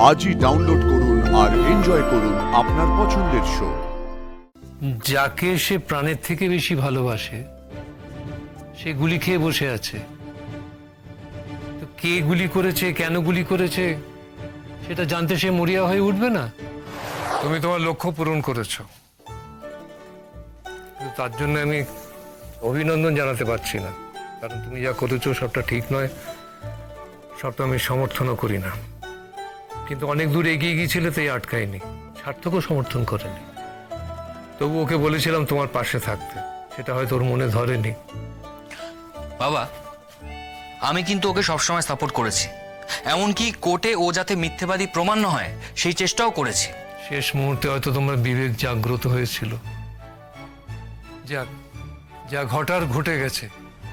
আজই ডাউনলোড করুন আর এনজয় করুন আপনার পছন্দের শো। যাকে সে প্রাণের থেকে বেশি ভালোবাসে সে গুলি খেয়ে বসে আছে। তো কে গুলি করেছে, কেন গুলি করেছে সেটা জানতে সে মরিয়া হয়ে উঠবে না? তুমি তোমার লক্ষ্য পূরণ করেছ, তার জন্য আমি অভিনন্দন জানাতে পারছি না, কারণ তুমি যা করেছো সবটা ঠিক নয়, সবটা আমি সমর্থনও করি না। কিন্তু অনেক দূর এগিয়ে গিয়েছিলে তাই আটকায়নি, সার্থকও সমর্থন করেনি। তবু ওকে বলেছিলাম তোমার পাশে থাকতে, সেটা হয়তো ওর মনে ধরেনি। বাবা, আমি কিন্তু ওকে সবসময় সাপোর্ট করেছি, এমনকি কোর্টে ও যাতে মিথ্যেবাদী প্রমাণ না হয় সেই চেষ্টাও করেছি। শেষ মুহূর্তে হয়তো তোমার বিবেক জাগ্রত হয়েছিল। যাক, যা ঘটার ঘটে গেছে।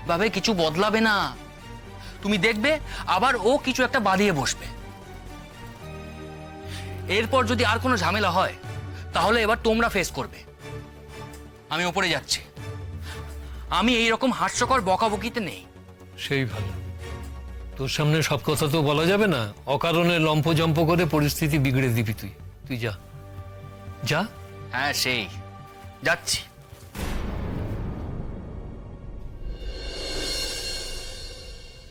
ভাবে কিছু বদলাবে না, তুমি দেখবে আবার ও কিছু একটা বাঁধিয়ে বসবে। এরপর যদি আর কোনো ঝামেলা হয় তাহলে এবার তোমরা ফেস করবে। আমি ওপরে যাচ্ছি, আমি এই রকম হাস্যকর বকাবকিতে নেই। সেই ভালো, তোর সামনে সব কথা তো বলা যাবে না, অকারণে লম্পজম্প করে পরিস্থিতি বিগড়ে দিবি তুই। তুই যা যা। হ্যাঁ, সেই যাচ্ছি।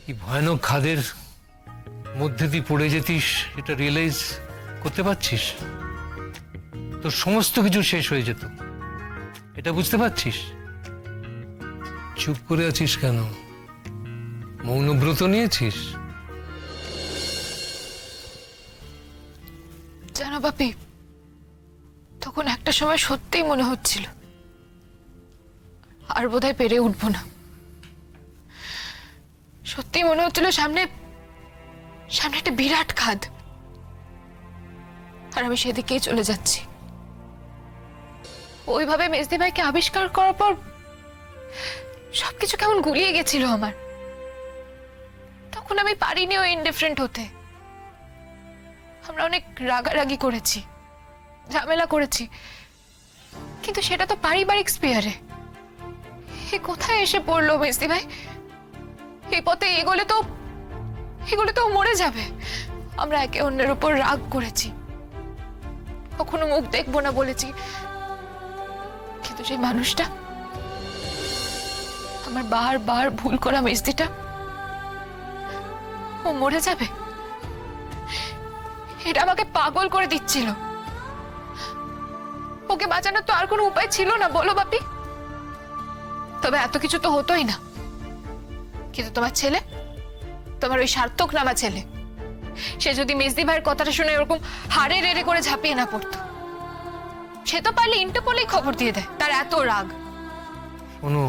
কি ভয়ানক খাদের মধ্যে তুই পড়ে যেতিস এটা রিয়েলাইজ করতে পারছিস? তোর সমস্ত কিছু শেষ হয়ে যেত, এটা বুঝতে পারছিস? চুপ করে আছিস কেন? মৌনব্রত নিয়েছিস? জানো বাপি, তখন একটা সময় সত্যিই মনে হচ্ছিল আর বোধহয় পেরে উঠবো না। সত্যি মনে হচ্ছিল সামনে সামনে একটা বিরাট খাদ, আর আমি সেদিকেই চলে যাচ্ছি। ওইভাবে মেজদি ভাইকে আবিষ্কার করার পর সবকিছু কেমন গুলিয়ে গেছিল আমার। তখন আমি পারিনি ওই ইনডিফারেন্ট হতে। আমরা অনেক রাগারাগি করেছি, ঝামেলা করেছি, কিন্তু সেটা তো পারিবারিক স্পেয়ারে। এ কোথায় এসে পড়লো মেজদি ভাই? এই পথে এগোলে তো মরে যাবে। আমরা একে অন্যের উপর রাগ করেছি, কখনো মুখ দেখবো না বলেছি, কিন্তু সেই মানুষটা, আমার বারবার ভুল করা মেজদিটা, ও মরে যাবে, এটা আমাকে পাগল করে দিচ্ছিল। ওকে বাঁচানোর তো আর কোনো উপায় ছিল না, বলো বাপি? তবে এত কিছু তো হতোই না। কিন্তু তোমার ছেলে, তোমার ওই সার্থক নামা ছেলে, সে যদি মেজদি ভাইয়ের কথাটা শুনে ওরকম হাড়ে রেড়ে করে ঝাঁপিয়ে না পড়তো, সে তো পারলে ইন্টারপোলেই খবর দিয়ে দেয়, তার এত রাগ। শোনো,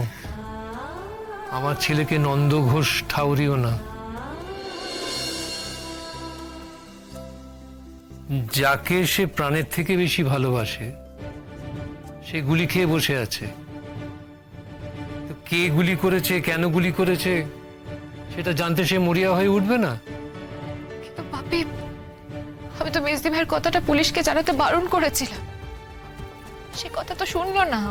আমার ছেলেকে নন্দ ঘোষ ঠাউরিও না। যাকে সে প্রাণের থেকে বেশি ভালোবাসে সে গুলি খেয়ে বসে আছে। তো কে গুলি করেছে, কেন গুলি করেছে সেটা জানতে সে মরিয়া হয়ে উঠবে না? কিন্তু বাপি, আমি তো মেজদি ভাইয়ের কথাটা পুলিশকে জানাতে বারণ করেছিলাম, সে কথা তো শুনলো না।